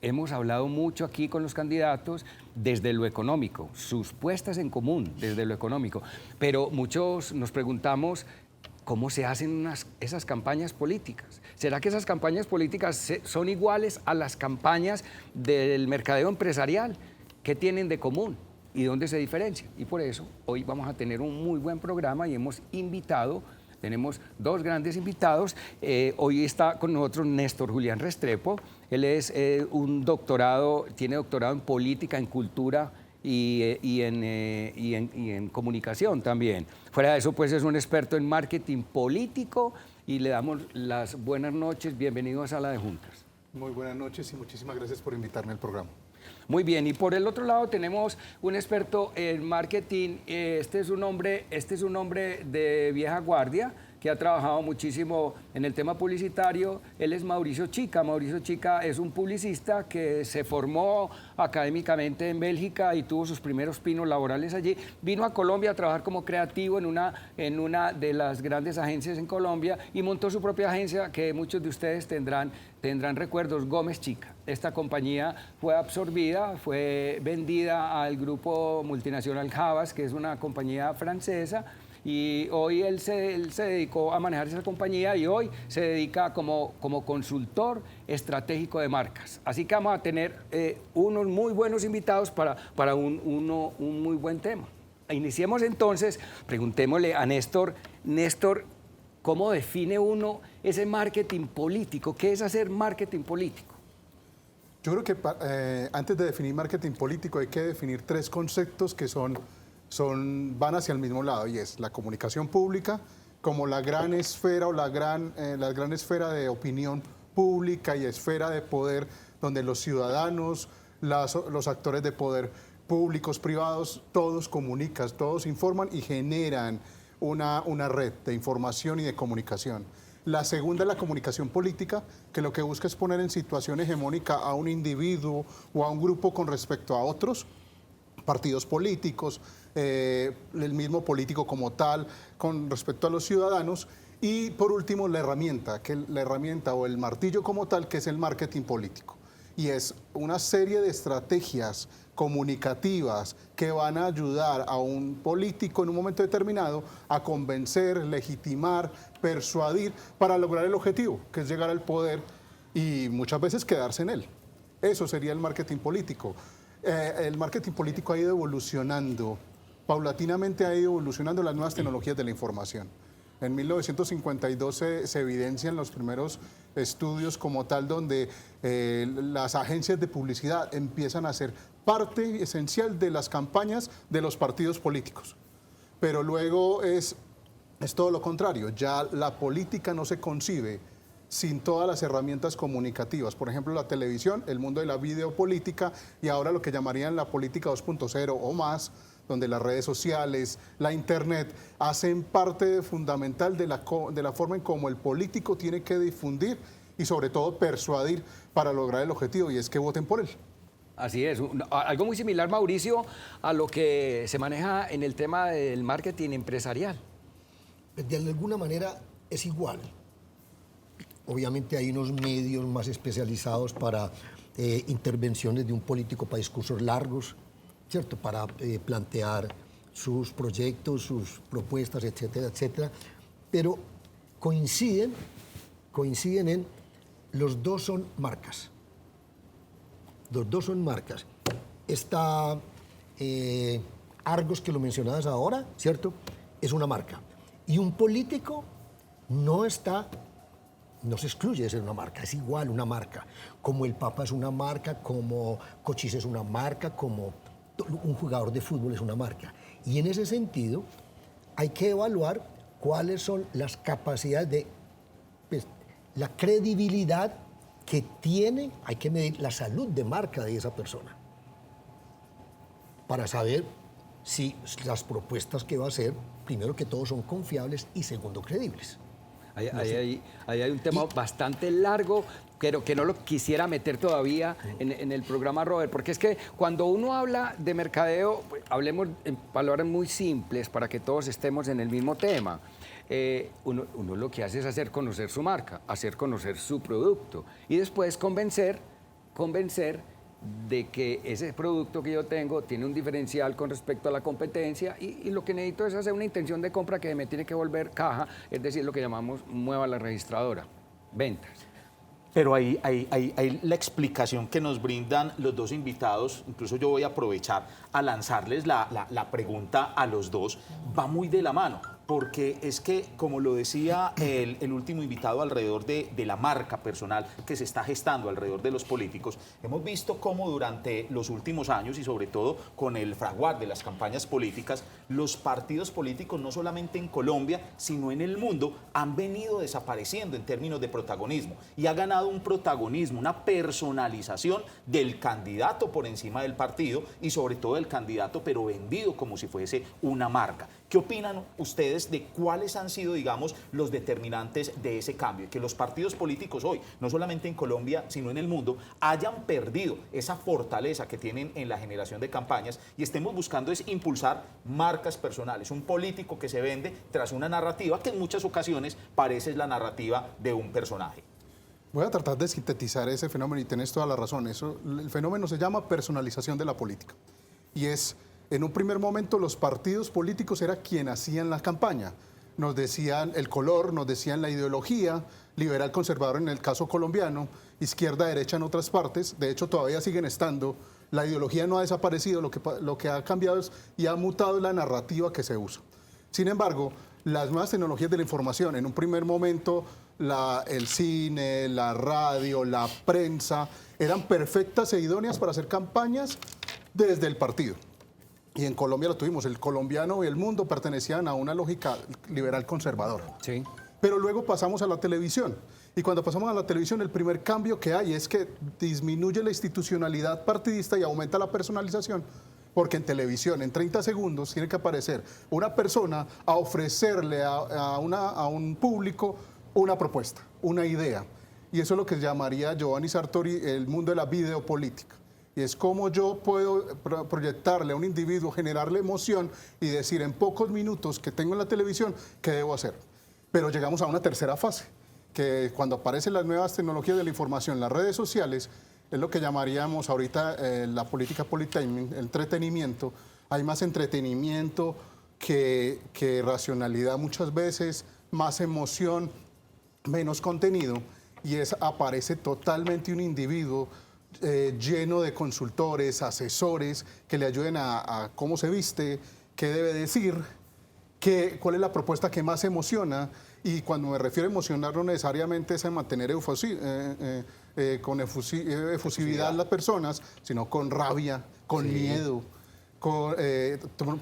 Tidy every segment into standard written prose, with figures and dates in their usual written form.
hemos hablado mucho aquí con los candidatos desde lo económico, sus puestas en común desde lo económico, pero muchos nos preguntamos cómo se hacen esas campañas políticas. ¿Será que esas campañas políticas son iguales a las campañas del mercadeo empresarial? ¿Qué tienen de común y dónde se diferencian? Y por eso hoy vamos a tener un muy buen programa y tenemos dos grandes invitados. Hoy está con nosotros Néstor Julián Restrepo. Él es tiene doctorado en política, en cultura y en comunicación también. Fuera de eso, pues es un experto en marketing político y le damos las buenas noches. Bienvenido a Sala de Juntas. Muy buenas noches y muchísimas gracias por invitarme al programa. Muy bien, y por el otro lado tenemos un experto en marketing. Este es un hombre de vieja guardia que ha trabajado muchísimo en el tema publicitario. Él es Mauricio Chica. Mauricio Chica es un publicista que se formó académicamente en Bélgica y tuvo sus primeros pinos laborales allí. Vino a Colombia a trabajar como creativo en una de las grandes agencias en Colombia y montó su propia agencia que muchos de ustedes tendrán recuerdos, Gómez Chica. Esta compañía fue absorbida, fue vendida al grupo multinacional Havas, que es una compañía francesa, y hoy él se dedicó a manejar esa compañía y hoy se dedica como consultor estratégico de marcas. Así que vamos a tener unos muy buenos invitados para un muy buen tema. Iniciemos entonces, preguntémosle a Néstor. Néstor, ¿cómo define uno ese marketing político? ¿Qué es hacer marketing político? Yo creo que antes de definir marketing político hay que definir tres conceptos que van hacia el mismo lado, y es la comunicación pública como la gran esfera o la gran esfera de opinión pública y esfera de poder donde los ciudadanos, los actores de poder públicos, privados, todos comunican, todos informan y generan una red de información y de comunicación. La segunda es la comunicación política, que lo que busca es poner en situación hegemónica a un individuo o a un grupo con respecto a otros partidos políticos, el mismo político como tal, con respecto a los ciudadanos. Y por último, la herramienta o el martillo como tal, que es el marketing político. Y es una serie de estrategias comunicativas que van a ayudar a un político en un momento determinado a convencer, legitimar, persuadir para lograr el objetivo, que es llegar al poder y muchas veces quedarse en él. Eso sería el marketing político. El marketing político ha ido evolucionando, paulatinamente ha ido evolucionando las nuevas tecnologías de la información. En 1952 se evidencian los primeros estudios como tal donde las agencias de publicidad empiezan a ser parte esencial de las campañas de los partidos políticos. Pero luego es todo lo contrario, ya la política no se concibe sin todas las herramientas comunicativas. Por ejemplo, la televisión, el mundo de la videopolítica y ahora lo que llamarían la política 2.0 o más, donde las redes sociales, la internet, hacen parte fundamental de la forma en cómo el político tiene que difundir y sobre todo persuadir para lograr el objetivo, y es que voten por él. Así es, algo muy similar, Mauricio, a lo que se maneja en el tema del marketing empresarial. De alguna manera es igual. Obviamente hay unos medios más especializados para intervenciones de un político para discursos largos, ¿cierto? Para plantear sus proyectos, sus propuestas, etcétera, etcétera. Pero coinciden en los dos son marcas. Los dos son marcas. Está Argos, que lo mencionabas ahora, ¿cierto? Es una marca. Y un político no se excluye de ser una marca, es igual una marca. Como el Papa es una marca, como Cochise es una marca, como un jugador de fútbol es una marca. Y en ese sentido hay que evaluar cuáles son las capacidades la credibilidad que tiene, hay que medir la salud de marca de esa persona para saber si las propuestas que va a hacer, primero que todo, son confiables y segundo, creíbles. Ahí hay un tema bastante largo, pero que no lo quisiera meter todavía en el programa, Robert, porque es que cuando uno habla de mercadeo, hablemos en palabras muy simples para que todos estemos en el mismo tema. Uno lo que hace es hacer conocer su marca, hacer conocer su producto y después convencer convencer de que ese producto que yo tengo tiene un diferencial con respecto a la competencia y lo que necesito es hacer una intención de compra que me tiene que volver caja, es decir, lo que llamamos mueva la registradora, ventas. Pero ahí la explicación que nos brindan los dos invitados, incluso yo voy a aprovechar a lanzarles la pregunta a los dos, va muy de la mano. Porque es que, como lo decía el último invitado alrededor de la marca personal que se está gestando alrededor de los políticos, hemos visto cómo durante los últimos años y sobre todo con el fraguar de las campañas políticas, los partidos políticos no solamente en Colombia, sino en el mundo, han venido desapareciendo en términos de protagonismo y ha ganado un protagonismo, una personalización del candidato por encima del partido y sobre todo del candidato pero vendido como si fuese una marca. ¿Qué opinan ustedes de cuáles han sido, digamos, los determinantes de ese cambio? Que los partidos políticos hoy, no solamente en Colombia, sino en el mundo, hayan perdido esa fortaleza que tienen en la generación de campañas y estemos buscando es impulsar marcas personales. Un político que se vende tras una narrativa que en muchas ocasiones parece la narrativa de un personaje. Voy a tratar de sintetizar ese fenómeno y tenés toda la razón. El fenómeno se llama personalización de la política. Y es, en un primer momento, los partidos políticos era quien hacían la campaña. Nos decían el color, nos decían la ideología, liberal conservador en el caso colombiano, izquierda derecha en otras partes. De hecho, todavía siguen estando. La ideología no ha desaparecido, lo que ha cambiado y ha mutado es la narrativa que se usa. Sin embargo, las nuevas tecnologías de la información, en un primer momento, el cine, la radio, la prensa, eran perfectas e idóneas para hacer campañas desde el partido. Y en Colombia lo tuvimos, el colombiano y el mundo pertenecían a una lógica liberal conservadora. Sí. Pero luego pasamos a la televisión. Y cuando pasamos a la televisión, el primer cambio que hay es que disminuye la institucionalidad partidista y aumenta la personalización. Porque en televisión, en 30 segundos, tiene que aparecer una persona a ofrecerle a un público una propuesta, una idea. Y eso es lo que llamaría Giovanni Sartori el mundo de la videopolítica. Y es cómo yo puedo proyectarle a un individuo, generarle emoción y decir en pocos minutos que tengo en la televisión qué debo hacer. Pero llegamos a una tercera fase, que cuando aparecen las nuevas tecnologías de la información, las redes sociales, es lo que llamaríamos ahorita la política politiming, el entretenimiento. Hay más entretenimiento que racionalidad muchas veces, más emoción, menos contenido, y aparece totalmente un individuo lleno de consultores, asesores, que le ayuden a cómo se viste, qué debe decir, cuál es la propuesta que más emociona. Y cuando me refiero a emocionar, no necesariamente es a mantener con efusividad a las personas, sino con rabia, con miedo, con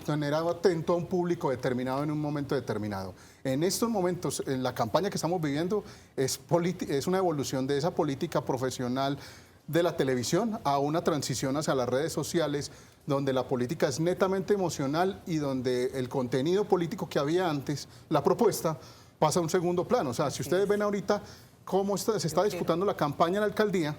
tener atento a un público determinado en un momento determinado. En estos momentos, en la campaña que estamos viviendo, es una evolución de esa política profesional de la televisión a una transición hacia las redes sociales, donde la política es netamente emocional y donde el contenido político que había antes, la propuesta, pasa a un segundo plano. O sea, si ustedes ven ahorita cómo se está disputando la campaña en la alcaldía,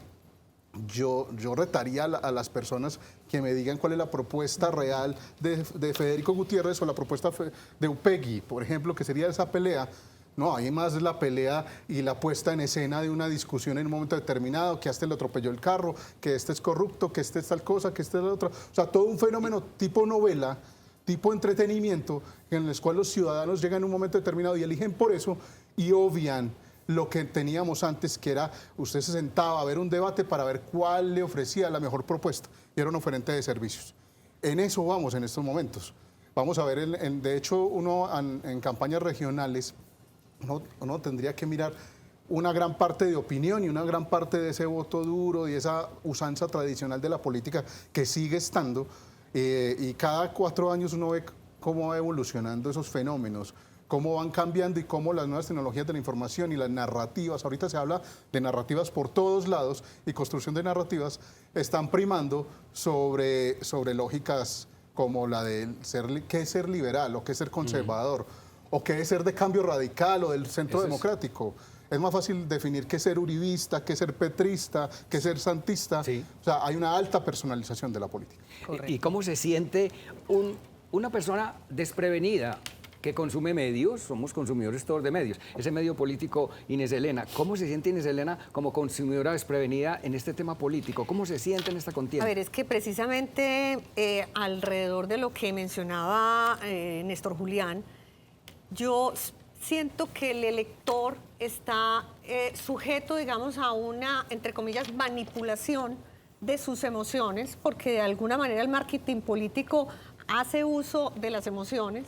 yo retaría a las personas que me digan cuál es la propuesta real de Federico Gutiérrez o la propuesta de Upegui, por ejemplo, que sería esa pelea. No, hay más la pelea y la puesta en escena de una discusión en un momento determinado, que a este le atropelló el carro, que este es corrupto, que este es tal cosa, que este es la otra. O sea, todo un fenómeno tipo novela, tipo entretenimiento, en el cual los ciudadanos llegan en un momento determinado y eligen por eso y obvian lo que teníamos antes, que era, usted se sentaba a ver un debate para ver cuál le ofrecía la mejor propuesta, y era un oferente de servicios. En eso vamos en estos momentos. Vamos a ver, de hecho, uno en campañas regionales, uno tendría que mirar una gran parte de opinión y una gran parte de ese voto duro y esa usanza tradicional de la política que sigue estando, y cada 4 años uno ve cómo va evolucionando esos fenómenos, cómo van cambiando y cómo las nuevas tecnologías de la información y las narrativas, ahorita se habla de narrativas por todos lados y construcción de narrativas, están primando sobre lógicas como la de qué es ser liberal o qué es ser conservador, o qué es ser de cambio radical o del centro democrático. Es más fácil definir qué es ser uribista, qué es ser petrista, qué es ser santista. Sí. O sea, hay una alta personalización de la política. ¿Y cómo se siente una persona desprevenida que consume medios, somos consumidores todos de medios. Ese medio político, Inés Elena, ¿cómo se siente Inés Elena como consumidora desprevenida en este tema político? ¿Cómo se siente en esta contienda? A ver, es que precisamente alrededor de lo que mencionaba Néstor Julián, yo siento que el elector está sujeto, digamos, a una, entre comillas, manipulación de sus emociones, porque de alguna manera el marketing político hace uso de las emociones.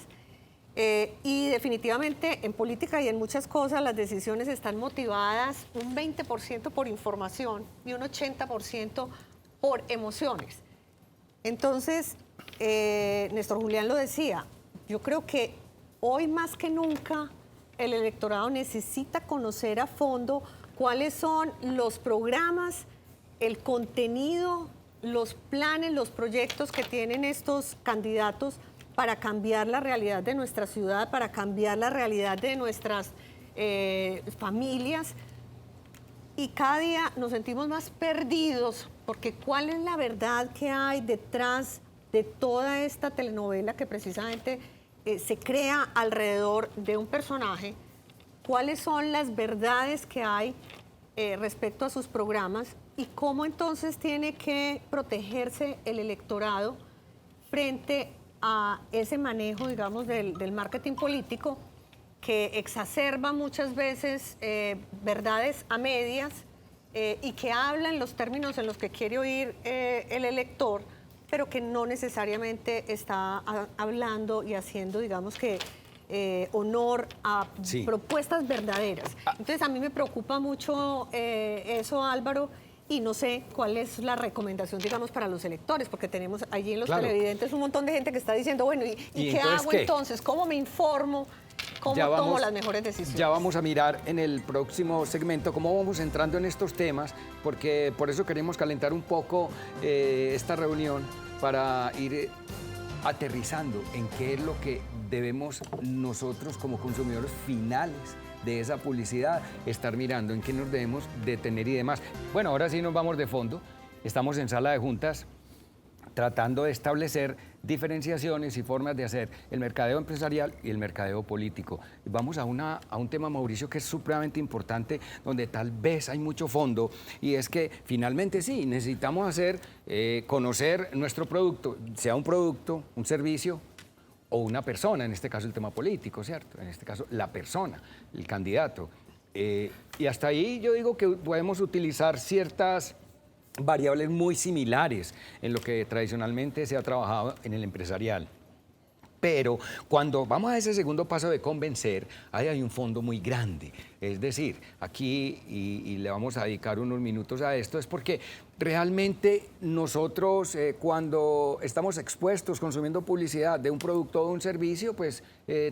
Y definitivamente en política y en muchas cosas las decisiones están motivadas un 20% por información y un 80% por emociones. Entonces, Néstor Julián lo decía, yo creo que hoy más que nunca el electorado necesita conocer a fondo cuáles son los programas, el contenido, los planes, los proyectos que tienen estos candidatos para cambiar la realidad de nuestra ciudad, para cambiar la realidad de nuestras familias. Y cada día nos sentimos más perdidos, porque ¿cuál es la verdad que hay detrás de toda esta telenovela que precisamente se crea alrededor de un personaje? ¿Cuáles son las verdades que hay respecto a sus programas? ¿Y cómo entonces tiene que protegerse el electorado frente a ese manejo, digamos, del marketing político que exacerba muchas veces verdades a medias y que habla en los términos en los que quiere oír el elector, pero que no necesariamente está hablando y haciendo, digamos, que honor a propuestas verdaderas? Entonces, a mí me preocupa mucho eso, Álvaro, y no sé cuál es la recomendación, digamos, para los electores, porque tenemos allí en los televidentes un montón de gente que está diciendo, bueno, ¿y qué hago entonces? ¿Cómo me informo? ¿Cómo tomo las mejores decisiones? Ya vamos a mirar en el próximo segmento cómo vamos entrando en estos temas, porque por eso queremos calentar un poco esta reunión para ir aterrizando en qué es lo que debemos nosotros como consumidores finales de esa publicidad estar mirando, en qué nos debemos detener y demás. Bueno, ahora sí nos vamos de fondo. Estamos en sala de juntas tratando de establecer diferenciaciones y formas de hacer el mercadeo empresarial y el mercadeo político. Vamos a un tema, Mauricio, que es supremamente importante, donde tal vez hay mucho fondo, y es que finalmente sí, necesitamos hacer, conocer nuestro producto, sea un producto, un servicio o una persona, en este caso el tema político, ¿cierto? En este caso la persona, el candidato. Y hasta ahí yo digo que podemos utilizar ciertas variables muy similares en lo que tradicionalmente se ha trabajado en el empresarial. Pero cuando vamos a ese segundo paso de convencer, ahí hay un fondo muy grande. Es decir, aquí, y le vamos a dedicar unos minutos a esto, es porque realmente nosotros cuando estamos expuestos consumiendo publicidad de un producto o de un servicio, pues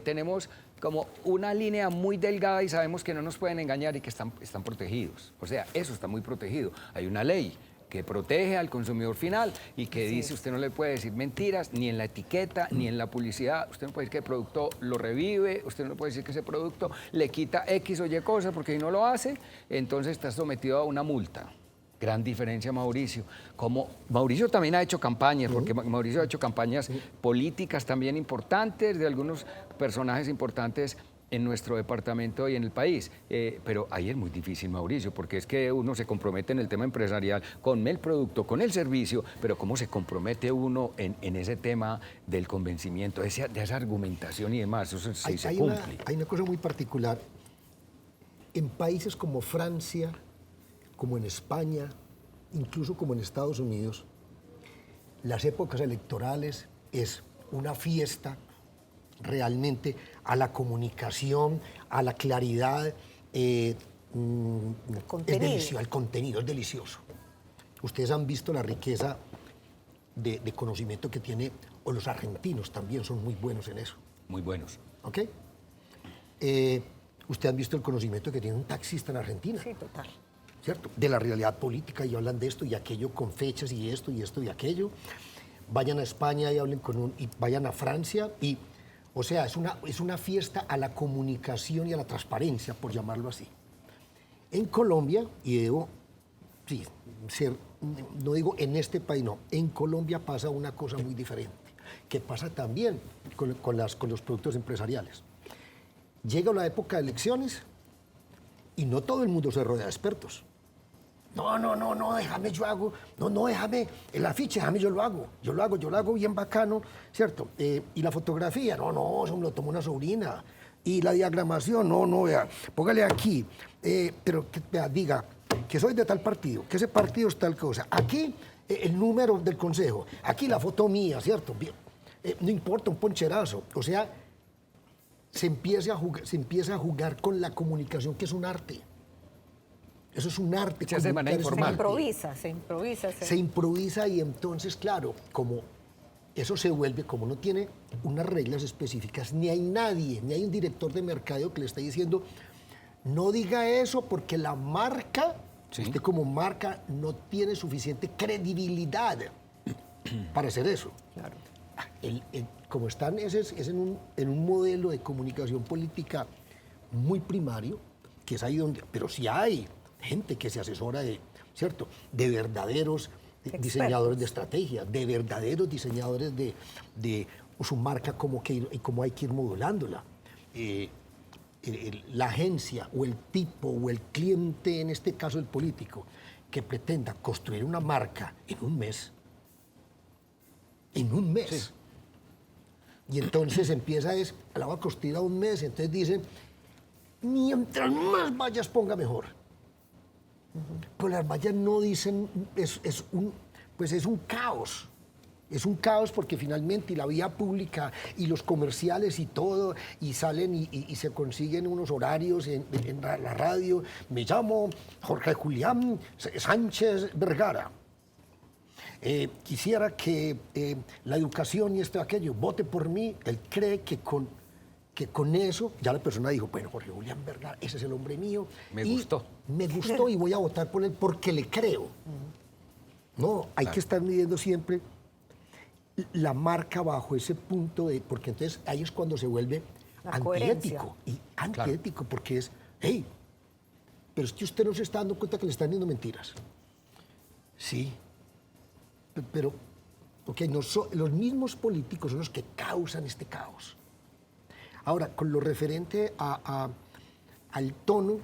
tenemos como una línea muy delgada y sabemos que no nos pueden engañar y que están protegidos. O sea, eso está muy protegido. Hay una ley que protege al consumidor final y que dice usted no le puede decir mentiras ni en la etiqueta ni en la publicidad. Usted no puede decir que el producto lo revive, usted no puede decir que ese producto le quita X o Y cosa, porque si no lo hace, entonces está sometido a una multa. Gran diferencia, Mauricio. Como Mauricio también ha hecho campañas, porque Mauricio ha hecho campañas políticas también importantes de algunos personajes importantes en nuestro departamento y en el país. Pero ahí es muy difícil, Mauricio, porque es que uno se compromete en el tema empresarial con el producto, con el servicio, pero ¿cómo se compromete uno en ese tema del convencimiento, de esa argumentación y demás? Eso se cumple. Hay una cosa muy particular. En países como Francia, como en España, incluso como en Estados Unidos, las épocas electorales es una fiesta realmente a la comunicación, a la claridad, es delicioso, el contenido es delicioso. Ustedes han visto la riqueza de conocimiento que tiene, o los argentinos también son muy buenos en eso. Muy buenos. ¿Ok? Ustedes han visto el conocimiento que tiene un taxista en Argentina. Sí, total. ¿Cierto? De la realidad política, y hablan de esto y aquello con fechas y esto y aquello. Vayan a España y hablen y vayan a Francia y... O sea, es una fiesta a la comunicación y a la transparencia, por llamarlo así. En Colombia, y debo no digo en este país, no, en Colombia pasa una cosa muy diferente. que pasa también con los productos empresariales. Llega la época de elecciones y no todo el mundo se rodea de expertos. No, déjame, yo hago, déjame el afiche, déjame, yo lo hago bien bacano, ¿cierto? Y la fotografía, eso me lo tomó una sobrina. Y la diagramación, vea, póngale aquí, pero que vea, diga que soy de tal partido, que ese partido es tal cosa. Aquí el número del consejo, aquí la foto mía, ¿cierto? No importa, un poncherazo. O sea, se empieza a jugar con la comunicación, que es un arte. Eso es un arte. Se hace de manera informal. Se improvisa. Y entonces, claro, como eso se vuelve, como no tiene unas reglas específicas, ni hay nadie, ni hay un director de mercadeo que le esté diciendo, no diga eso porque la marca, usted como marca no tiene suficiente credibilidad para hacer eso. Claro. Como están, es en un modelo de comunicación política muy primario, que es ahí donde, pero sí hay gente que se asesora ¿cierto? De verdaderos diseñadores de estrategia, de verdaderos diseñadores de su marca, cómo hay que ir modulándola. La agencia o el tipo o el cliente, en este caso el político, que pretenda construir una marca en un mes, sí. Y entonces empieza la va a construir a un mes, entonces dicen, mientras más vallas ponga mejor. Pero las vallas no dicen, es un caos. Es un caos porque finalmente la vía pública y los comerciales y todo, y salen y se consiguen unos horarios en la radio. Me llamo Jorge Julián Sánchez Vergara. Quisiera que la educación y esto y aquello, vote por mí. Él cree que con eso ya la persona dijo, bueno, Jorge Julián Vergara, ese es el hombre mío. Me gustó y voy a votar por él porque le creo. No, hay que estar midiendo siempre la marca bajo ese punto porque entonces ahí es cuando se vuelve antiético, porque es, hey, pero es que usted no se está dando cuenta que le están diciendo mentiras. Sí, pero los mismos políticos son los que causan este caos. Ahora, con lo referente al tono,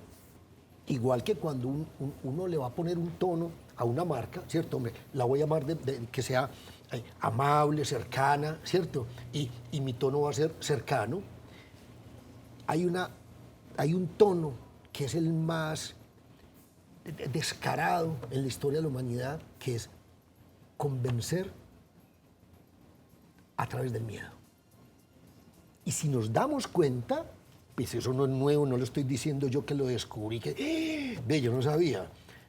igual que cuando uno le va a poner un tono a una marca, ¿cierto? Hombre, la voy a llamar que sea amable, cercana, ¿cierto? Y mi tono va a ser cercano. Hay un tono que es el más descarado en la historia de la humanidad, que es convencer a través del miedo. Y si nos damos cuenta, pues eso no es nuevo, no lo estoy diciendo yo que lo descubrí, yo no sabía.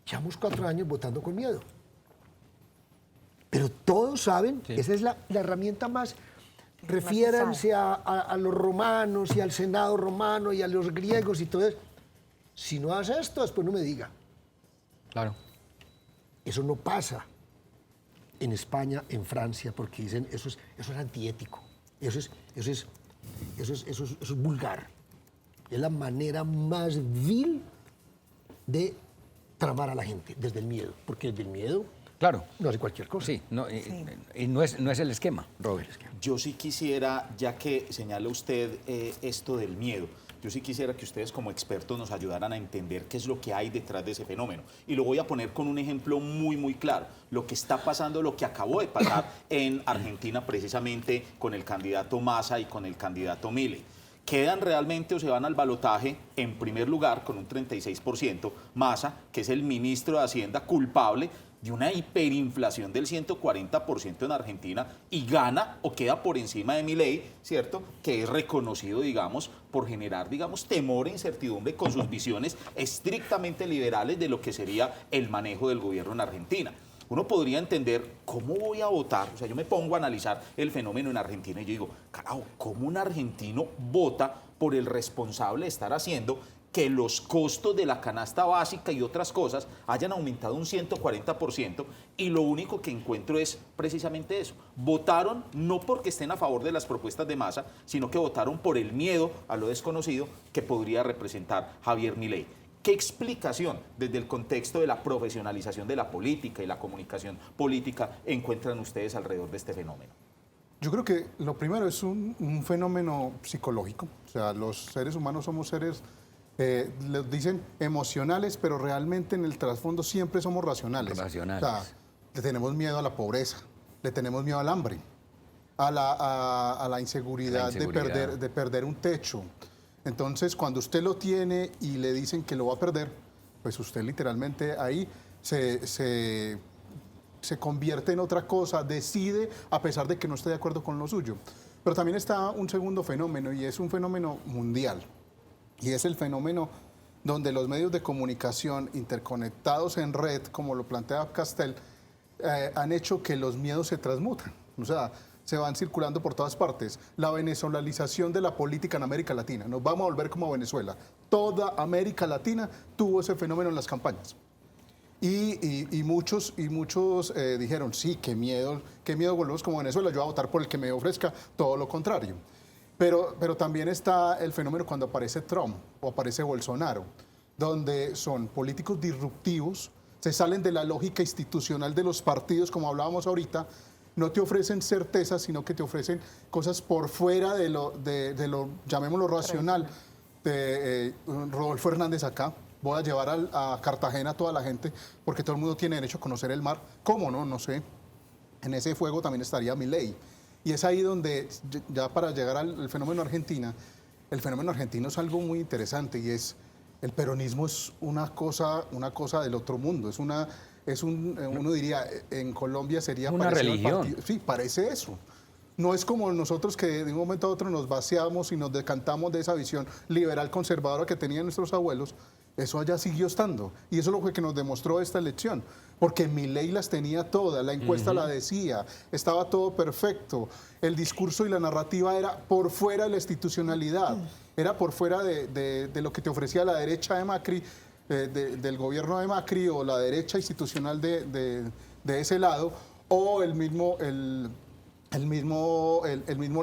Llevamos 4 años votando con miedo. Pero todos saben, esa es la herramienta más. Refiéranse a los romanos y al Senado romano y a los griegos y todo eso. Si no hace esto, después no me diga. Claro. Eso no pasa en España, en Francia, porque dicen eso es antiético. Eso es vulgar. Es la manera más vil de tramar a la gente, desde el miedo. Porque desde el miedo no hace cualquier cosa. Sí, y no es el esquema, Robert. Yo sí quisiera, ya que señala usted esto del miedo, yo sí quisiera que ustedes como expertos nos ayudaran a entender qué es lo que hay detrás de ese fenómeno. Y lo voy a poner con un ejemplo muy, muy claro. Lo que está pasando, lo que acabó de pasar en Argentina precisamente con el candidato Massa y con el candidato Milei. ¿Quedan realmente o se van al balotaje en primer lugar con un 36%? Massa, que es el ministro de Hacienda culpable de una hiperinflación del 140% en Argentina, y gana o queda por encima de Milei, ¿cierto? Que es reconocido, digamos, por generar, digamos, temor e incertidumbre con sus visiones estrictamente liberales de lo que sería el manejo del gobierno en Argentina. Uno podría entender cómo voy a votar, o sea, yo me pongo a analizar el fenómeno en Argentina y yo digo, carajo, ¿cómo un argentino vota por el responsable de estar haciendo que los costos de la canasta básica y otras cosas hayan aumentado un 140%, y lo único que encuentro es precisamente eso? Votaron no porque estén a favor de las propuestas de Massa, sino que votaron por el miedo a lo desconocido que podría representar Javier Milei. ¿Qué explicación desde el contexto de la profesionalización de la política y la comunicación política encuentran ustedes alrededor de este fenómeno? Yo creo que lo primero es un fenómeno psicológico. O sea, los seres humanos somos seres, les dicen emocionales, pero realmente en el trasfondo siempre somos racionales. Racionales. O sea, le tenemos miedo a la pobreza, le tenemos miedo al hambre, a la inseguridad, de perder un techo. Entonces, cuando usted lo tiene y le dicen que lo va a perder, pues usted literalmente ahí se convierte en otra cosa, decide a pesar de que no esté de acuerdo con lo suyo. Pero también está un segundo fenómeno y es un fenómeno mundial. Y es el fenómeno donde los medios de comunicación interconectados en red, como lo plantea Castel, han hecho que los miedos se transmutan. O sea, se van circulando por todas partes. La venezolanización de la política en América Latina. Nos vamos a volver como Venezuela. Toda América Latina tuvo ese fenómeno en las campañas. Y muchos dijeron, sí, qué miedo volvemos como Venezuela, yo voy a votar por el que me ofrezca todo lo contrario. Pero también está el fenómeno cuando aparece Trump o aparece Bolsonaro, donde son políticos disruptivos, se salen de la lógica institucional de los partidos, como hablábamos ahorita, no te ofrecen certezas, sino que te ofrecen cosas por fuera de lo llamémoslo racional. Rodolfo Hernández acá, voy a llevar a Cartagena a toda la gente, porque todo el mundo tiene derecho a conocer el mar. ¿Cómo no? No sé. En ese fuego también estaría Milei. Y es ahí donde, ya para llegar al fenómeno Argentina, el fenómeno argentino es algo muy interesante y es, el peronismo es una cosa del otro mundo, uno diría, en Colombia sería una religión. Sí, parece eso. No es como nosotros que de un momento a otro nos vaciamos y nos decantamos de esa visión liberal conservadora que tenían nuestros abuelos. Eso allá siguió estando. Y eso es lo que nos demostró esta elección. Porque Milei las tenía todas, la encuesta la decía, estaba todo perfecto. El discurso y la narrativa era por fuera de la institucionalidad, era por fuera de lo que te ofrecía la derecha de Macri, del gobierno de Macri, o la derecha institucional de ese lado, o el mismo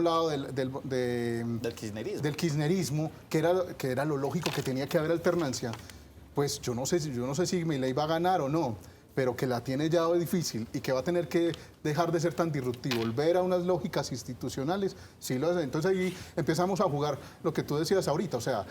lado del kirchnerismo, que era lo lógico, que tenía que haber alternancia. Pues yo no sé si Milei va a ganar o no, pero que la tiene ya difícil y que va a tener que dejar de ser tan disruptivo, volver a unas lógicas institucionales, sí lo hace. Entonces ahí empezamos a jugar lo que tú decías ahorita, o sea,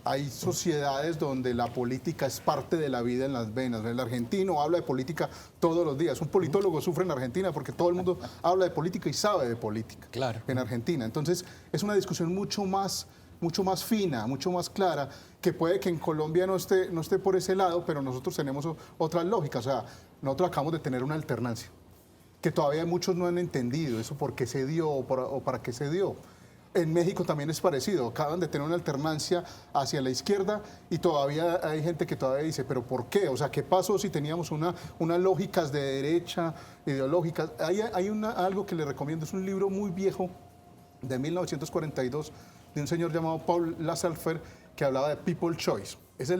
hay sociedades donde la política es parte de la vida en las venas. El argentino habla de política todos los días. Un politólogo sufre en Argentina porque todo el mundo habla de política y sabe de política en Argentina. Entonces es una discusión mucho más fina, mucho más clara, que puede que en Colombia no esté por ese lado, pero nosotros tenemos otras lógicas. O sea, nosotros acabamos de tener una alternancia que todavía muchos no han entendido eso, por qué se dio o para qué se dio. En México también es parecido, acaban de tener una alternancia hacia la izquierda y todavía hay gente que todavía dice, ¿pero por qué? O sea, ¿qué pasó si teníamos unas lógicas de derecha, ideológicas? Hay algo que le recomiendo, es un libro muy viejo, de 1942, de un señor llamado Paul Lassalfer, que hablaba de People Choice. Ese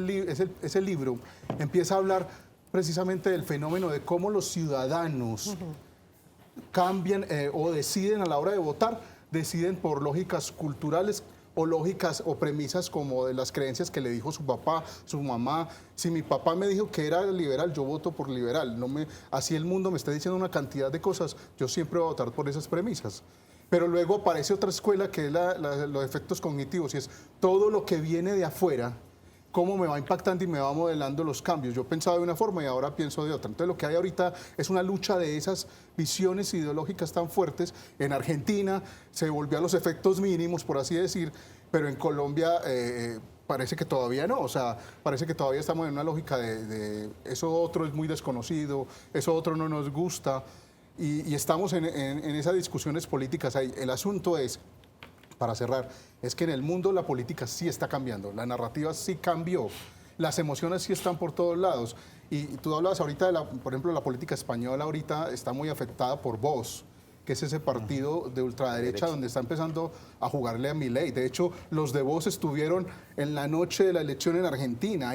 libro empieza a hablar precisamente del fenómeno de cómo los ciudadanos cambian o deciden a la hora de votar, deciden por lógicas culturales o lógicas o premisas como de las creencias que le dijo su papá, su mamá. Si mi papá me dijo que era liberal, yo voto por liberal. Así el mundo me está diciendo una cantidad de cosas, yo siempre voy a votar por esas premisas. Pero luego aparece otra escuela que es los efectos cognitivos, y es todo lo que viene de afuera, cómo me va impactando y me va modelando los cambios. Yo pensaba de una forma y ahora pienso de otra. Entonces lo que hay ahorita es una lucha de esas visiones ideológicas tan fuertes. En Argentina se volvió a los efectos mínimos, por así decir, pero en Colombia parece que todavía no. O sea, parece que todavía estamos en una lógica de eso otro es muy desconocido, eso otro no nos gusta, y estamos en esas discusiones políticas ahí. El asunto es, para cerrar, es que en el mundo la política sí está cambiando, la narrativa sí cambió, las emociones sí están por todos lados. Y tú hablabas ahorita por ejemplo, la política española ahorita está muy afectada por Vox, que es ese partido de ultraderecha donde está empezando a jugarle a Milei. De hecho, los de Vox estuvieron en la noche de la elección en Argentina.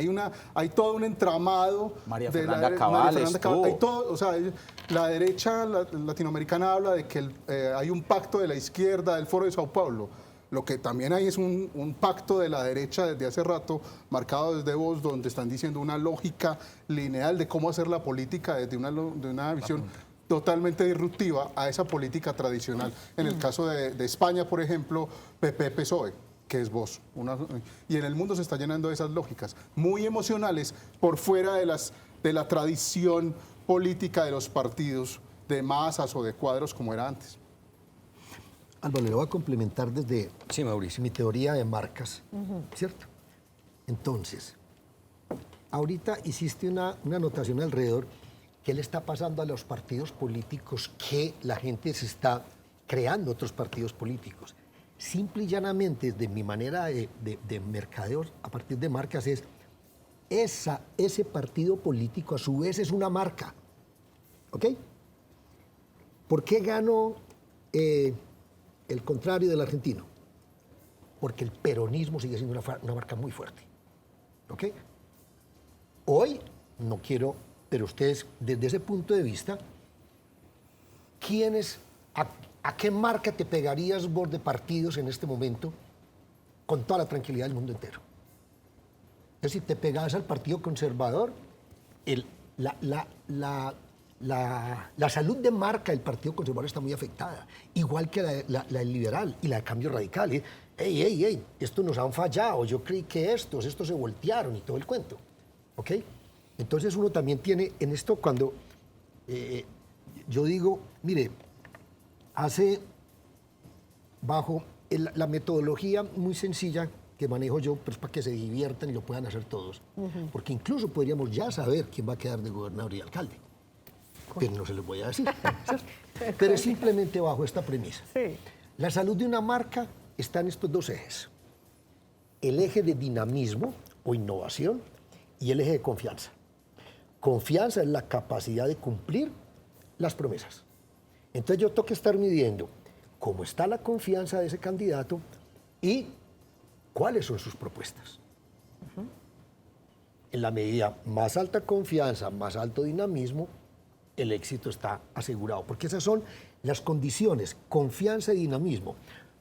Hay todo un entramado. María Fernanda Cabal estuvo. Hay todo, o sea, la derecha latinoamericana habla de que hay un pacto de la izquierda del Foro de Sao Paulo. Lo que también hay es un pacto de la derecha desde hace rato, marcado desde Vox, donde están diciendo una lógica lineal de cómo hacer la política desde una visión totalmente disruptiva a esa política tradicional. En el caso de España, por ejemplo, PP-PSOE, que es Vox. Y en el mundo se está llenando de esas lógicas muy emocionales por fuera de la tradición política de los partidos de masas o de cuadros como era antes. Álvaro, le voy a complementar desde Sí, Mauricio. mi teoría de marcas, ¿cierto? Entonces, ahorita hiciste una anotación alrededor. ¿Qué le está pasando a los partidos políticos? Que la gente se está creando otros partidos políticos. Simple y llanamente, de mi manera de mercadeo a partir de marcas, es ese partido político a su vez es una marca. ¿Ok? ¿Por qué ganó el contrario del argentino? Porque el peronismo sigue siendo una marca muy fuerte. ¿Ok? Hoy no quiero, pero ustedes, desde ese punto de vista, ¿a qué marca te pegarías vos de partidos en este momento con toda la tranquilidad del mundo entero? Es decir, te pegabas al Partido Conservador, la salud de marca del Partido Conservador está muy afectada, igual que la del liberal y la de Cambio Radical. ¡Ey! Estos nos han fallado, yo creí que estos se voltearon y todo el cuento. ¿Ok? Entonces uno también tiene en esto cuando yo digo, mire, bajo la metodología muy sencilla que manejo yo, pero es para que se diviertan y lo puedan hacer todos. Porque incluso podríamos ya saber quién va a quedar de gobernador y alcalde. Pero no se los voy a decir. Pero es simplemente bajo esta premisa. Sí. La salud de una marca está en estos dos ejes. El eje de dinamismo o innovación y el eje de confianza. Confianza es la capacidad de cumplir las promesas. Entonces yo tengo que estar midiendo cómo está la confianza de ese candidato y cuáles son sus propuestas. En la medida más alta confianza, más alto dinamismo, el éxito está asegurado, porque esas son las condiciones, confianza y dinamismo,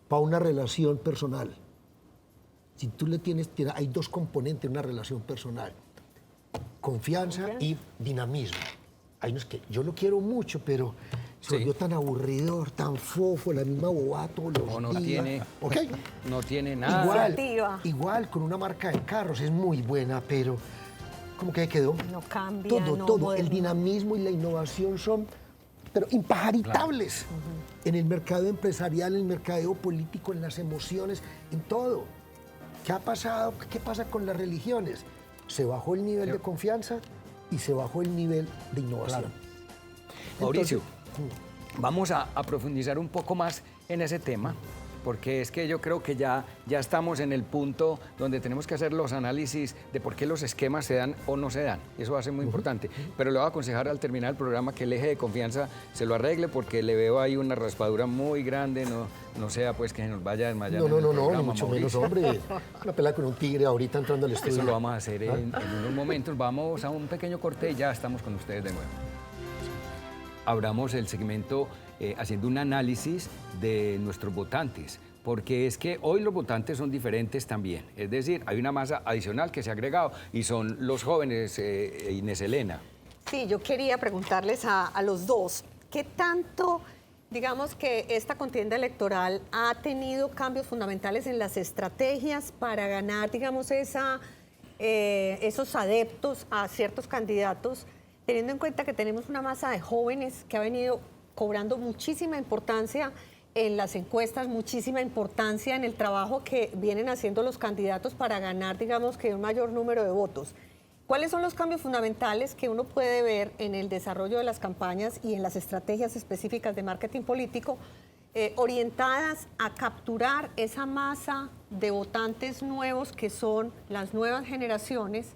para una relación personal. Si tú hay dos componentes en una relación personal, confianza y dinamismo. Hay unos que yo lo quiero mucho, pero se volvió tan aburridor, tan fofo, la misma bobada todos los días. No tiene nada. Igual con una marca de carros, es muy buena, pero ¿cómo que quedó? No cambia, todo, no todo. moderno. El dinamismo y la innovación son, pero impajaritables. En el mercado empresarial, en el mercadeo político, en las emociones, en todo. ¿Qué ha pasado? ¿Qué pasa con las religiones? Se bajó el nivel de confianza y se bajó el nivel de innovación. Mauricio, vamos a profundizar un poco más en ese tema, porque es que yo creo que ya estamos en el punto donde tenemos que hacer los análisis de por qué los esquemas se dan o no se dan. Eso va a ser muy importante. Pero le voy a aconsejar al terminar el programa que el eje de confianza se lo arregle, porque le veo ahí una raspadura muy grande, no sea pues que se nos vaya a desmayar. No, en el programa, ni mucho Mauricio. menos, hombre. Una pelea con un tigre ahorita entrando al estudio. Eso lo vamos a hacer en unos momentos. Vamos a un pequeño corte y ya estamos con ustedes de nuevo. Abramos el segmento haciendo un análisis de nuestros votantes, porque es que hoy los votantes son diferentes también. Es decir, hay una masa adicional que se ha agregado y son los jóvenes, Inés Elena. Sí, yo quería preguntarles a los dos, ¿qué tanto, digamos que esta contienda electoral ha tenido cambios fundamentales en las estrategias para ganar, digamos, esos adeptos a ciertos candidatos, teniendo en cuenta que tenemos una masa de jóvenes que ha venido cobrando muchísima importancia en las encuestas, muchísima importancia en el trabajo que vienen haciendo los candidatos para ganar, digamos, que un mayor número de votos? ¿Cuáles son los cambios fundamentales que uno puede ver en el desarrollo de las campañas y en las estrategias específicas de marketing político orientadas a capturar esa masa de votantes nuevos que son las nuevas generaciones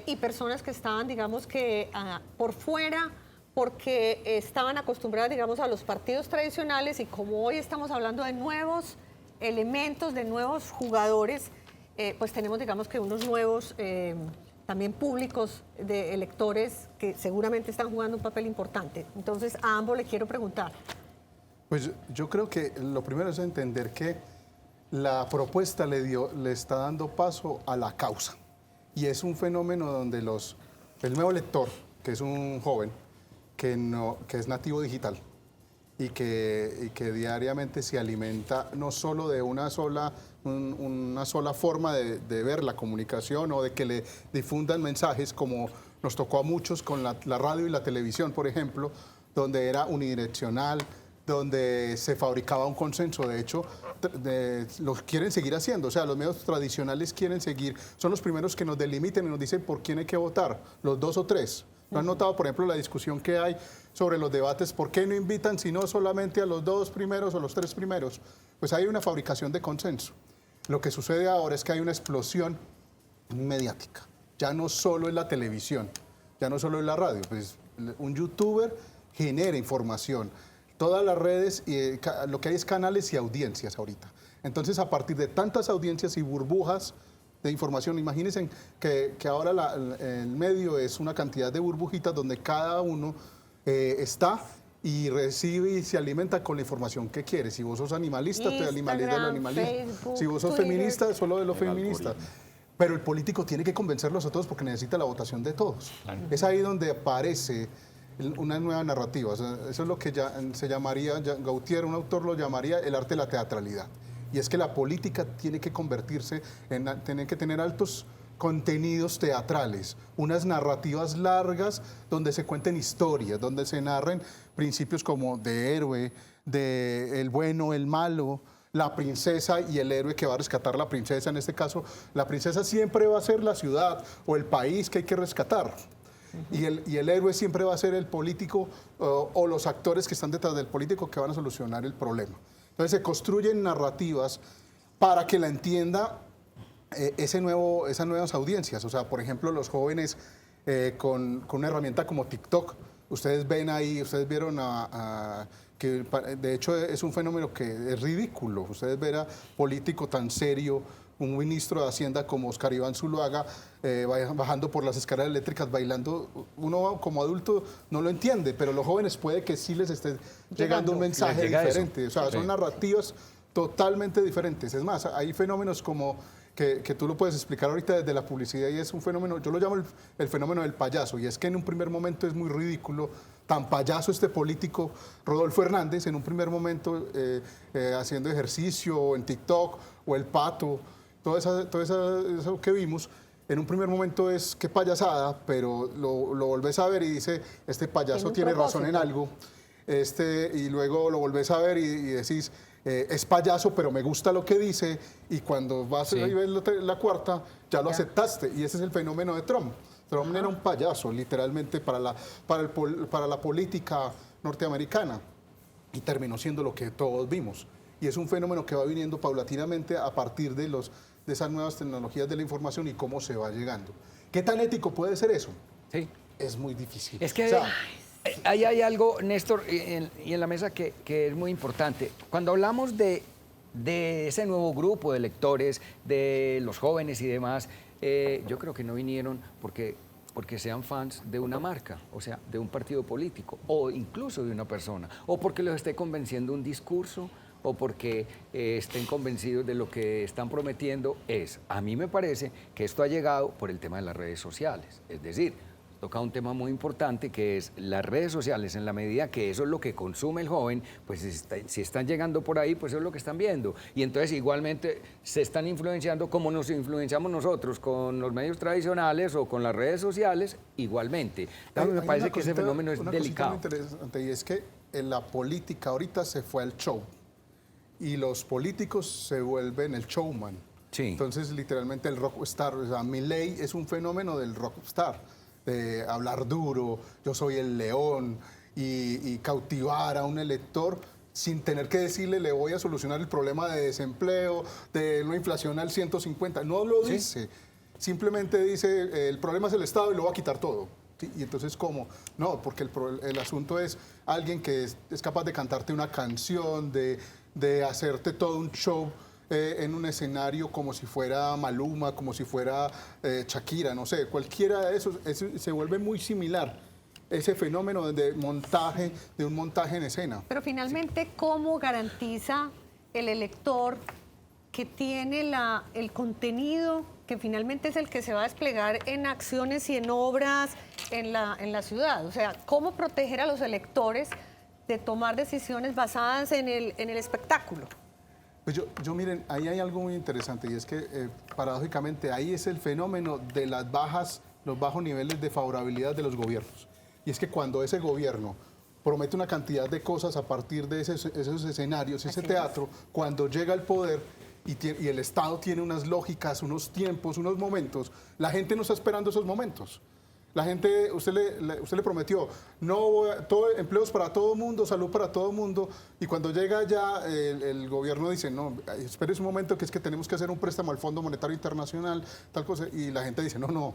y personas que estaban, digamos, que por fuera porque estaban acostumbradas, digamos, a los partidos tradicionales, y como hoy estamos hablando de nuevos elementos, de nuevos jugadores, pues tenemos, digamos, que unos nuevos también públicos de electores que seguramente están jugando un papel importante. Entonces, a ambos les quiero preguntar. Pues yo creo que lo primero es entender que la propuesta le está dando paso a la causa. Y es un fenómeno donde el nuevo elector, que es un joven, que es nativo digital y que diariamente se alimenta no solo de una sola forma de ver la comunicación o de que le difundan mensajes, como nos tocó a muchos con la radio y la televisión, por ejemplo, donde era unidireccional, donde se fabricaba un consenso. De hecho, lo quieren seguir haciendo. O sea, los medios tradicionales quieren seguir. Son los primeros que nos delimiten y nos dicen por quién hay que votar, los 2 o 3. ¿No han notado, por ejemplo, la discusión que hay sobre los debates? ¿Por qué no invitan sino solamente a los 2 primeros o los 3 primeros? Pues hay una fabricación de consenso. Lo que sucede ahora es que hay una explosión mediática. Ya no solo es la televisión, ya no solo es la radio. Pues un youtuber genera información. Todas las redes, lo que hay es canales y audiencias ahorita. Entonces, a partir de tantas audiencias y burbujas de información, imagínense que ahora el medio es una cantidad de burbujitas donde cada uno está y recibe y se alimenta con la información que quiere. Si vos sos animalista, te animaliza de lo animalista. Facebook, Si vos sos Twitter. feminista, solo de lo feminista. Pero el político tiene que convencerlos a todos porque necesita la votación de todos. Es ahí donde aparece una nueva narrativa. O sea, eso es lo que se llamaría, Gautier, un autor lo llamaría el arte de la teatralidad. Y es que la política tiene que convertirse tiene que tener altos contenidos teatrales, unas narrativas largas donde se cuenten historias, donde se narren principios como de héroe, de el bueno, el malo, la princesa y el héroe que va a rescatar a la princesa. En este caso, la princesa siempre va a ser la ciudad o el país que hay que rescatar. Y el héroe siempre va a ser el político o los actores que están detrás del político que van a solucionar el problema. Entonces se construyen narrativas para que la entienda esas nuevas audiencias. O sea, por ejemplo, los jóvenes con una herramienta como TikTok, ustedes ven ahí, ustedes vieron que de hecho es un fenómeno que es ridículo. Ustedes ven a político tan serio, un ministro de Hacienda como Oscar Iván Zuluaga, bajando por las escaleras eléctricas, bailando. Uno como adulto no lo entiende, pero los jóvenes puede que sí les esté llegando un mensaje diferente. O sea, son narrativas totalmente diferentes. Es más, hay fenómenos como que tú lo puedes explicar ahorita desde la publicidad y es un fenómeno, yo lo llamo el fenómeno del payaso, y es que en un primer momento es muy ridículo, tan payaso este político Rodolfo Hernández, en un primer momento haciendo ejercicio en TikTok o el pato, todo eso que vimos, en un primer momento es que payasada, pero lo volvés a ver y dice, este payaso tiene razón en algo, y luego lo volvés a ver y decís, es payaso, pero me gusta lo que dice, y cuando vas a ver la cuarta, ya lo aceptaste, y ese es el fenómeno de Trump. Trump era un payaso, literalmente, para la política norteamericana, y terminó siendo lo que todos vimos. Y es un fenómeno que va viniendo paulatinamente a partir de esas nuevas tecnologías de la información y cómo se va llegando. ¿Qué tan ético puede ser eso? Sí. Es muy difícil. Es que ahí hay algo, Néstor, y en la mesa que es muy importante. Cuando hablamos de ese nuevo grupo de lectores, de los jóvenes y demás, yo creo que no vinieron porque sean fans de una marca, o sea, de un partido político, o incluso de una persona, o porque los esté convenciendo un discurso, o porque estén convencidos de lo que están prometiendo. A mí me parece que esto ha llegado por el tema de las redes sociales. Es decir, toca un tema muy importante que es las redes sociales. En la medida que eso es lo que consume el joven, pues si están llegando por ahí, pues eso es lo que están viendo. Y entonces igualmente se están influenciando como nos influenciamos nosotros con los medios tradicionales o con las redes sociales, igualmente. Me parece que ese fenómeno es delicado. Muy interesante, y es que en la política ahorita se fue al show. Y los políticos se vuelven el showman. Sí. Entonces, literalmente el rockstar, o sea, Milei es un fenómeno del rockstar, de hablar duro, yo soy el león, y cautivar a un elector sin tener que decirle, le voy a solucionar el problema de desempleo, de una inflación al 150. No lo dice, simplemente dice, el problema es el Estado y lo va a quitar todo. ¿Sí? Y entonces, ¿cómo? No, porque el asunto es alguien que es capaz de cantarte una canción, de hacerte todo un show en un escenario como si fuera Maluma, como si fuera Shakira, no sé, cualquiera de esos, se vuelve muy similar ese fenómeno de un montaje en escena. Pero finalmente, ¿cómo garantiza el elector que tiene el contenido que finalmente es el que se va a desplegar en acciones y en obras en la ciudad. O sea, cómo proteger a los electores de tomar decisiones basadas en el espectáculo. Pues yo miren, ahí hay algo muy interesante y es que paradójicamente ahí es el fenómeno de los bajos niveles de favorabilidad de los gobiernos. Y es que cuando ese gobierno promete una cantidad de cosas a partir de esos escenarios, ese teatro, cuando llega al poder y el Estado tiene unas lógicas, unos tiempos, unos momentos, la gente no está esperando esos momentos. La gente, usted le prometió empleos para todo el mundo, salud para todo el mundo, y cuando llega ya el gobierno dice, no, espere un momento que es que tenemos que hacer un préstamo al Fondo Monetario Internacional, tal cosa, y la gente dice, no,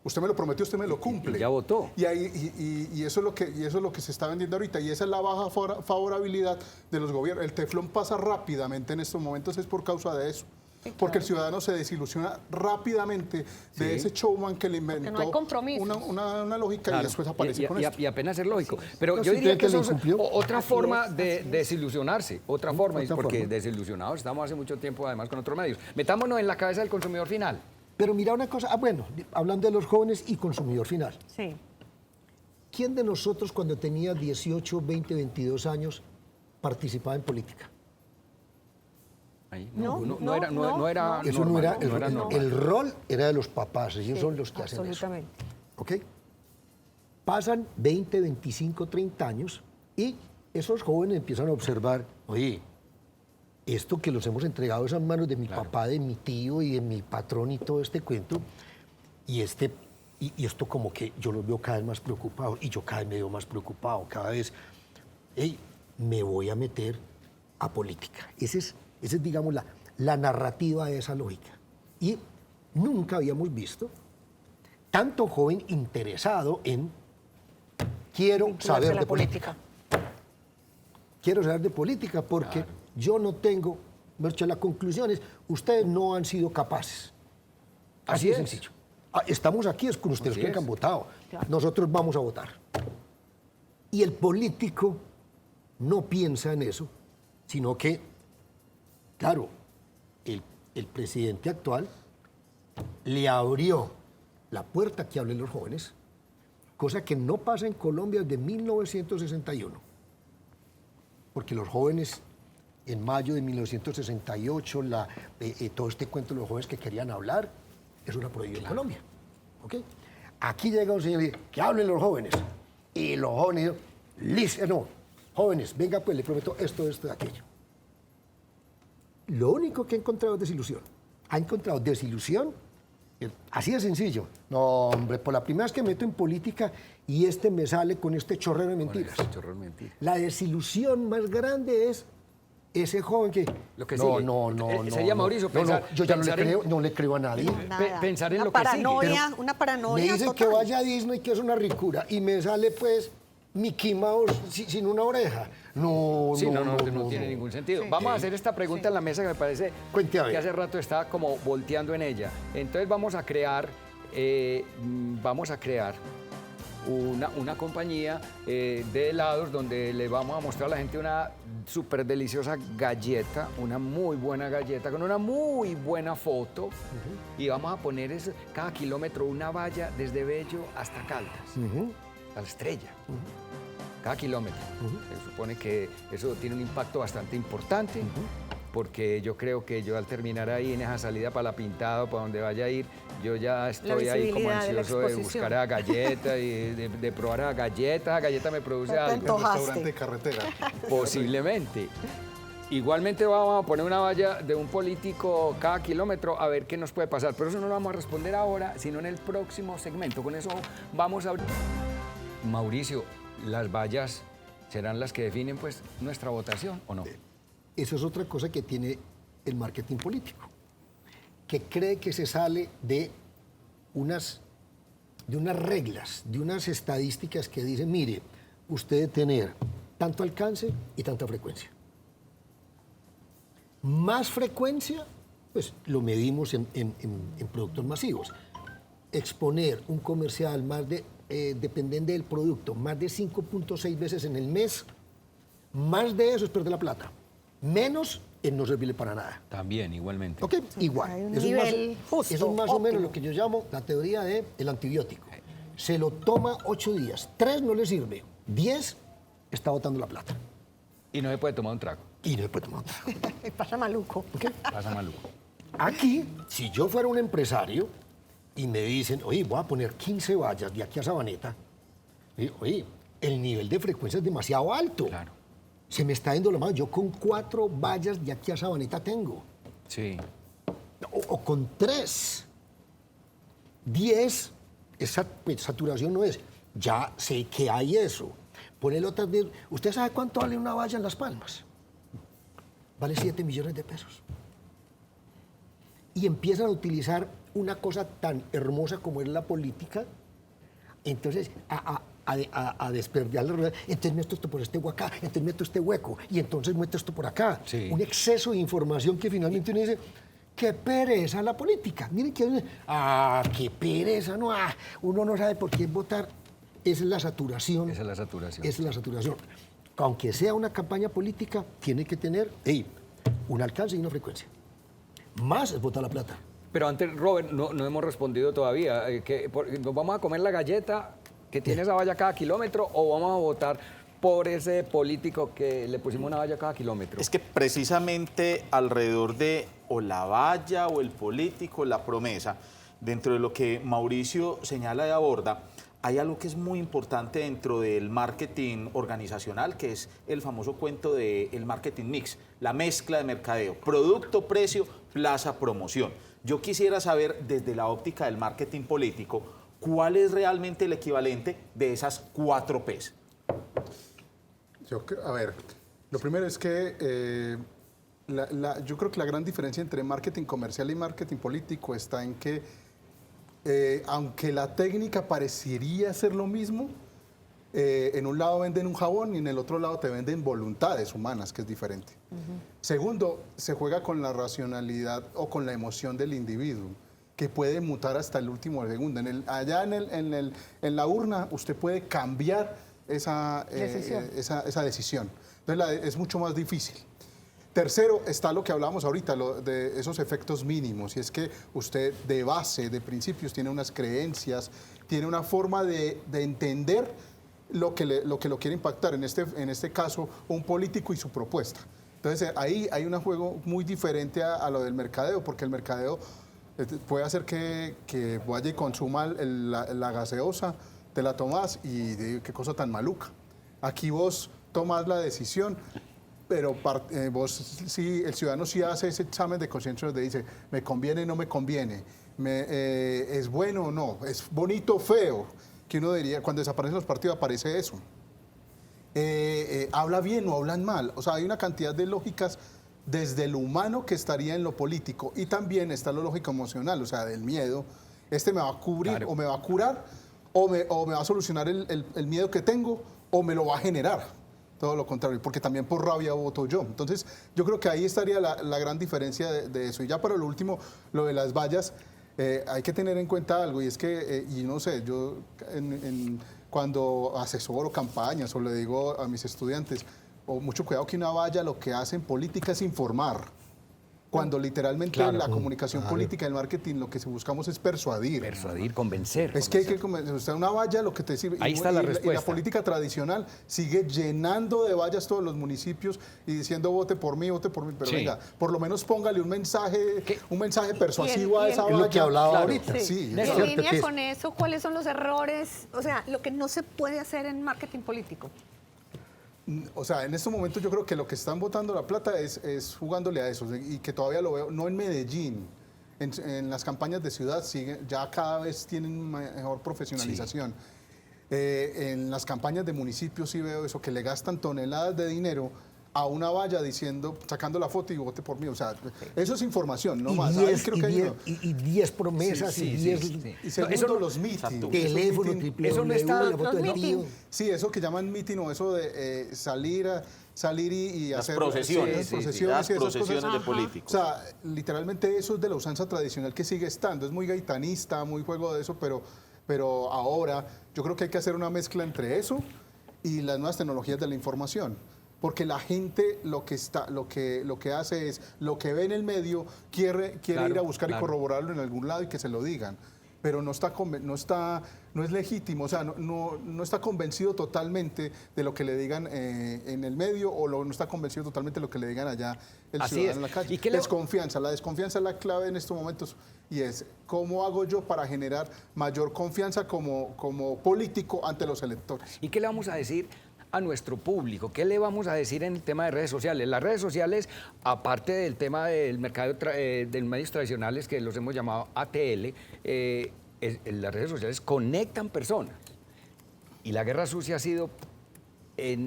usted me lo prometió, usted me lo cumple. Y ya votó. Y eso es lo que se está vendiendo ahorita, y esa es la baja favorabilidad de los gobiernos. El teflón pasa rápidamente en estos momentos, es por causa de eso. Sí, claro. Porque el ciudadano se desilusiona rápidamente de ese showman que le inventó no hay compromisos. Una lógica, claro, y después aparece con esto. Y apenas es lógico. Pero yo diría que eso es otra forma de desilusionarse, porque desilusionados estamos hace mucho tiempo además con otros medios. Metámonos en la cabeza del consumidor final. Pero mira una cosa, bueno, hablando de los jóvenes y consumidor final. Sí. ¿Quién de nosotros cuando tenía 18, 20, 22 años participaba en política? No era eso no era normal. El rol era de los papás, ellos son los que hacen eso. Absolutamente. ¿Ok? Pasan 20, 25, 30 años y esos jóvenes empiezan a observar, oye, esto que los hemos entregado es a manos de mi papá, de mi tío y de mi patrón y todo este cuento, y esto como que yo los veo cada vez más preocupados y yo cada vez me veo más preocupado, cada vez, me voy a meter a política. Esa es, digamos, la narrativa de esa lógica. Y nunca habíamos visto tanto joven interesado en quiero saber de política. Quiero saber de política porque yo no tengo, la conclusión es, ustedes no han sido capaces. Así de sencillo. Estamos aquí, es con ustedes que han votado. Claro. Nosotros vamos a votar. Y el político no piensa en eso, sino que, claro, el presidente actual le abrió la puerta que hablen los jóvenes, cosa que no pasa en Colombia desde 1961. Porque los jóvenes, en mayo de 1968, todo este cuento de los jóvenes que querían hablar, eso era prohibido en Colombia. ¿Okay? Aquí llega un señor y dice, que hablen los jóvenes. Y los jóvenes, jóvenes, venga pues, le prometo esto y aquello. Lo único que ha encontrado es desilusión. Ha encontrado desilusión, así de sencillo. No, hombre, por la primera vez que me meto en política y me sale con este chorrero de mentiras. La desilusión más grande es ese joven que... No. Sería Mauricio pensar... yo ya no le creo a nadie. Pensar en lo que sigue. Una paranoia me dicen total. que vaya a Disney, que es una ricura, y me sale pues Mickey Mouse sin una oreja. No tiene ningún sentido. Vamos a hacer esta pregunta en la mesa que me parece que hace rato estaba como volteando en ella. Entonces vamos a crear una compañía de helados donde le vamos a mostrar a la gente una súper deliciosa galleta, una muy buena galleta con una muy buena foto, y vamos a poner cada kilómetro una valla desde Bello hasta Caldas, a la Estrella. Cada kilómetro. Se supone que eso tiene un impacto bastante importante, porque yo creo que yo al terminar ahí en esa salida para la Pintada o para donde vaya a ir, yo ya estoy ahí como ansioso de buscar a galleta y de probar a galleta. La galleta me produce algo. Un restaurante de carretera. Posiblemente. Igualmente vamos a poner una valla de un político cada kilómetro a ver qué nos puede pasar. Pero eso no lo vamos a responder ahora, sino en el próximo segmento. Con eso vamos a... Mauricio, ¿las vallas serán las que definen pues nuestra votación o no? Eso es otra cosa que tiene el marketing político, que cree que se sale de unas reglas, de unas estadísticas que dicen, mire, usted debe tener tanto alcance y tanta frecuencia. Más frecuencia, pues lo medimos en productos masivos. Exponer un comercial más de, dependiente del producto, más de 5.6 veces en el mes, más de eso es perder la plata. Menos en no servirle para nada. También, igualmente. ¿Ok? Igual. Hay un Eso es nivel justo, eso es más o menos óptimo. lo que yo llamo la teoría del antibiótico. Se lo toma 8 días, 3 no le sirve, 10 está botando la plata. Y no se puede tomar un trago. Y no le puede tomar otra. Pasa maluco. Pasa maluco. Aquí, si yo fuera un empresario y me dicen, oye, voy a poner 15 vallas de aquí a Sabaneta, oye, el nivel de frecuencia es demasiado alto. Claro. Se me está yendo la mano. Yo con 4 vallas de aquí a Sabaneta tengo. Sí. O con 3. 10, esa saturación no es. Ya sé que hay eso. Ponele otras 10. ¿Usted sabe cuánto vale una valla en Las Palmas? Vale 7 millones de pesos. Y empiezan a utilizar una cosa tan hermosa como es la política, entonces a desperdiciar la realidad. Entonces meto esto por este hueco acá, entonces meto este hueco, y entonces meto esto por acá. Sí. Un exceso de información que finalmente uno dice, qué pereza la política. Miren que, qué pereza, no, uno no sabe por quién votar. Esa es la saturación. Esa es la saturación. Esa es la saturación. Aunque sea una campaña política, tiene que tener un alcance y una frecuencia. Más es botar la plata. Pero antes, Robert, no hemos respondido todavía. ¿Nos vamos a comer la galleta que tiene esa valla cada kilómetro o vamos a votar por ese político que le pusimos una valla cada kilómetro? Es que precisamente alrededor de o la valla o el político, la promesa, dentro de lo que Mauricio señala y aborda, hay algo que es muy importante dentro del marketing organizacional, que es el famoso cuento del marketing mix, la mezcla de mercadeo, producto, precio, plaza, promoción. Yo quisiera saber, desde la óptica del marketing político, ¿cuál es realmente el equivalente de esas 4 Ps? A ver, lo primero es que yo creo que la gran diferencia entre marketing comercial y marketing político está en que aunque la técnica parecería ser lo mismo, en un lado venden un jabón y en el otro lado te venden voluntades humanas, que es diferente. Segundo, se juega con la racionalidad o con la emoción del individuo, que puede mutar hasta el último segundo. En la urna usted puede cambiar esa decisión. Entonces es mucho más difícil. Tercero, está lo que hablábamos ahorita, de esos efectos mínimos, y es que usted de base, de principios, tiene unas creencias, tiene una forma de entender lo que lo quiere impactar, en este caso, un político y su propuesta. Entonces, ahí hay un juego muy diferente a lo del mercadeo, porque el mercadeo puede hacer que vaya y consuma la gaseosa, te la tomas y qué cosa tan maluca. Aquí vos tomas la decisión, pero el ciudadano sí hace ese examen de conciencia donde dice, me conviene o no me conviene, es bueno o no, es bonito o feo, que uno diría, cuando desaparecen los partidos aparece eso. ¿Habla bien o hablan mal? O sea, hay una cantidad de lógicas desde lo humano que estaría en lo político, y también está lo lógico emocional, o sea, del miedo. Me va a cubrir, claro, o me va a curar, o me va a solucionar el miedo que tengo, o me lo va a generar. Todo lo contrario, porque también por rabia voto yo. Entonces, yo creo que ahí estaría la gran diferencia de eso. Y ya para lo último, lo de las vallas, hay que tener en cuenta algo, y es que, y no sé, yo cuando asesoro campañas o le digo a mis estudiantes, mucho cuidado que una valla lo que hace en política es informar. Cuando literalmente en la comunicación política, el marketing, lo que buscamos es persuadir. Persuadir, convencer. Es que hay que convencer. Usted una valla lo que te sirve. Ahí está la respuesta. Y la política tradicional sigue llenando de vallas todos los municipios y diciendo vote por mí. Pero sí, venga, por lo menos póngale un mensaje persuasivo a esa valla. Lo que hablaba ahorita. Sí. En línea con eso, ¿cuáles son los errores? O sea, lo que no se puede hacer en marketing político. O sea, en estos momentos yo creo que lo que están botando la plata es jugándole a eso, y que todavía lo veo, no en Medellín, en las campañas de ciudad ya cada vez tienen mejor profesionalización. Sí. En las campañas de municipios sí veo eso, que le gastan toneladas de dinero a una valla sacando la foto y vote por mí. O sea, eso es información, no más. 10 promesas y 10... Y segundo, los meetings. Teléfono, eso no está... la foto del tío. Sí, eso que llaman meeting, o eso de salir y las hacer... Procesiones, procesiones de políticos. O sea, literalmente eso es de la usanza tradicional que sigue estando. Es muy gaitanista, muy juego de eso, pero ahora yo creo que hay que hacer una mezcla entre eso y las nuevas tecnologías de la información. porque la gente lo que hace es, lo que ve en el medio, quiere Claro, ir a buscar y claro. corroborarlo en algún lado y que se lo digan. Pero no es legítimo, o sea, no está convencido totalmente de lo que le digan en el medio no está convencido totalmente de lo que le digan allá el Así ciudadano es. en la calle. ¿Y qué La desconfianza es la clave en estos momentos y es cómo hago yo para generar mayor confianza como político ante los electores. ¿Y qué le vamos a decir a nuestro público? ¿Qué le vamos a decir en el tema de redes sociales? Las redes sociales, aparte del tema del mercado de medios tradicionales, que los hemos llamado ATL, las redes sociales conectan personas. Y la guerra sucia ha sido,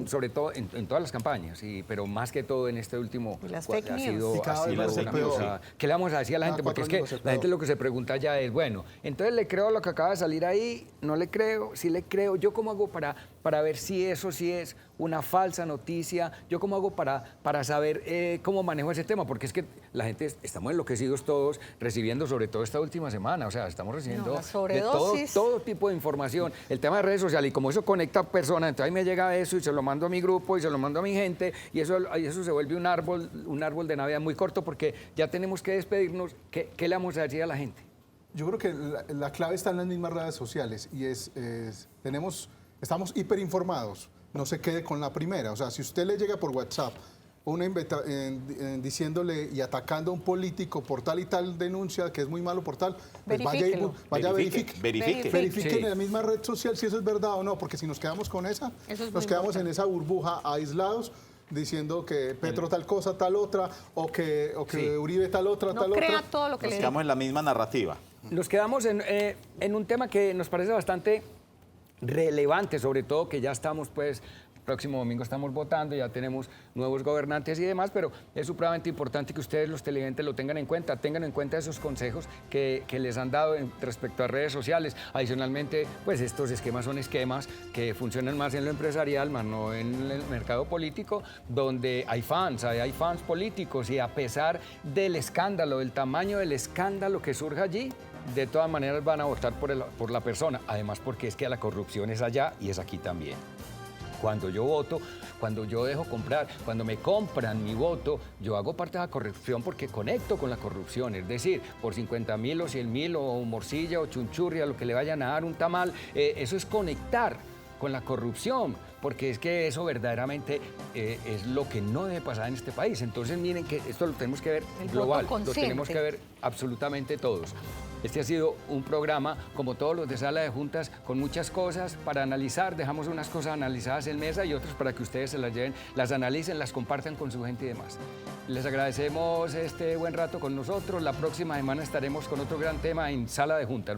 sobre todo en todas las campañas, pero más que todo en este último... Y las ha fake news. sido, Y cada ha vez sido va a ser una peor. cosa- ¿Qué le vamos a decir a la Cada gente? Porque es 4 que años va a ser la gente peor. lo que se pregunta ya es, bueno, entonces le creo lo que acaba de salir ahí, no le creo, sí le creo. ¿Yo cómo hago para ver si eso sí es una falsa noticia? ¿Yo cómo hago para saber cómo manejo ese tema? Porque es que la gente, estamos enloquecidos todos, recibiendo sobre todo esta última semana, o sea, estamos recibiendo la de sobredosis. todo tipo de información. El tema de redes sociales, y como eso conecta a personas, entonces ahí me llega eso y se lo mando a mi grupo y se lo mando a mi gente, y eso se vuelve un árbol de Navidad muy corto, porque ya tenemos que despedirnos. ¿Qué le vamos a decir a la gente? Yo creo que la clave está en las mismas redes sociales y estamos hiperinformados. No se quede con la primera. O sea, si usted le llega por WhatsApp diciéndole y atacando a un político por tal y tal denuncia, que es muy malo por tal, pues Verifíquelo. verifique. Verifiquen Sí. en la misma red social si eso es verdad o no, porque si nos quedamos con esa, Eso es nos muy quedamos en importante. esa burbuja aislados diciendo que Petro tal cosa, tal otra, o que Sí. Uribe tal otra, No tal crea otra. todo lo que Nos le quedamos en la misma narrativa. Nos quedamos en un tema que nos parece bastante relevante, sobre todo que ya estamos, pues, próximo domingo estamos votando, ya tenemos nuevos gobernantes y demás, pero es supremamente importante que ustedes, los televidentes, lo tengan en cuenta esos consejos que les han dado respecto a redes sociales. Adicionalmente, pues estos esquemas son esquemas que funcionan más en lo empresarial, más no en el mercado político, donde hay fans políticos, y a pesar del escándalo, del tamaño del escándalo que surja allí, de todas maneras van a votar por la persona. Además, porque es que la corrupción es allá y es aquí también. Cuando yo voto, cuando yo dejo comprar, cuando me compran mi voto, yo hago parte de la corrupción porque conecto con la corrupción. Es decir, por 50.000 o 100.000 o morcilla o chunchurria, lo que le vayan a dar, un tamal, eso es conectar con la corrupción, porque es que eso verdaderamente es lo que no debe pasar en este país. Entonces, miren que esto lo tenemos que ver El global, voto lo tenemos consciente. que ver absolutamente todos. Este ha sido un programa, como todos los de Sala de Juntas, con muchas cosas para analizar. Dejamos unas cosas analizadas en mesa y otras para que ustedes se las lleven, las analicen, las compartan con su gente y demás. Les agradecemos este buen rato con nosotros. La próxima semana estaremos con otro gran tema en Sala de Juntas.